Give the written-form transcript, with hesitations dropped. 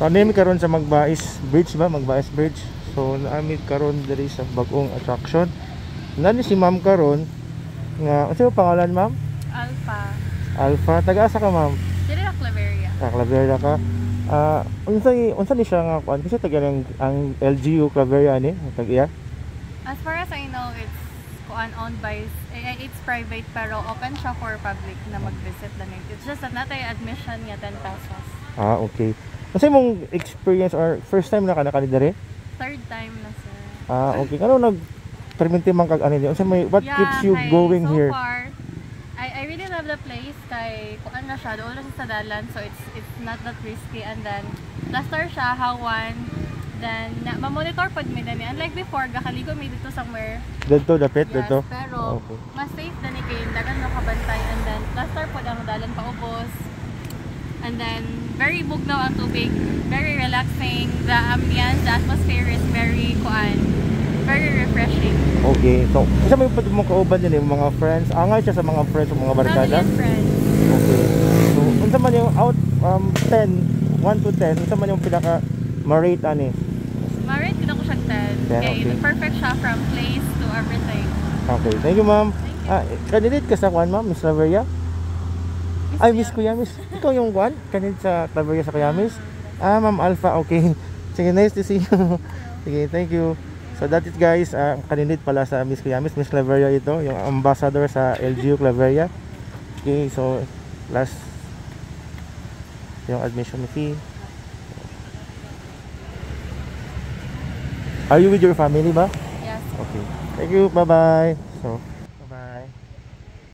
So nami karon sa Magbais Bridge ba, Magbais Bridge. So naami karon diri sa bagong attraction. Nani si ma'am karon nga, ano pangalan ma'am? Alpha. Alpha, taga-asa ka ma'am? Dili ra Claveria. Claveria ka. Unsa ni siya nga kuan kasi taga ang LGU Claveria ni, tag-iya? As far as I know, it's owned by, it's private pero open siya for public na mag-visit lang. It's just that natay admission nga 10 pesos. Okay. Kasi mong experience or first time na ka dere? Third time na sir. Okay. Ano perminti man kag ano ni? Unsa may what keeps you going so here? So far, I really love the place kay kuan na siya, doon na sa dalan, so it's not that risky, and then plaster siya, hawan, then ma-monitor pod mi dani. Unlike before, gakaligo mi dito somewhere. Dito dapit dito. Pero mas safe dani kay dagan no kabantay, and then plaster pod ang dalan paubos. And then very bugnaw ang tubig, very relaxing. The ambience, the atmosphere is very very refreshing. Okay, so isa may pwede mong kauban din yung mga friends. Angay siya sa mga friends o mga barkada? Family and friends. Okay. So, unsa man yung out 10, 1 to 10, unsa man yung pinaka ma-rate ani? Ma-rate ko siya 10. Okay, perfect siya from place to everything. Okay, thank you ma'am. Candidate ka sa kuan ma'am, Miss Claveria? Ay, Miss Kuyamis. Ikaw yung kuan? Candidate sa Claveria sa Kuyamis? Ma'am Alpha, okay. Sige, nice to see you. Sige, thank you. So that is guys, candidate pala sa Miss Kuyamis, Miss Claveria ito, yung ambassador sa LGU Claveria. Okay, so last yung admission fee. Are you with your family ba? Yes. Okay. Thank you, bye-bye. So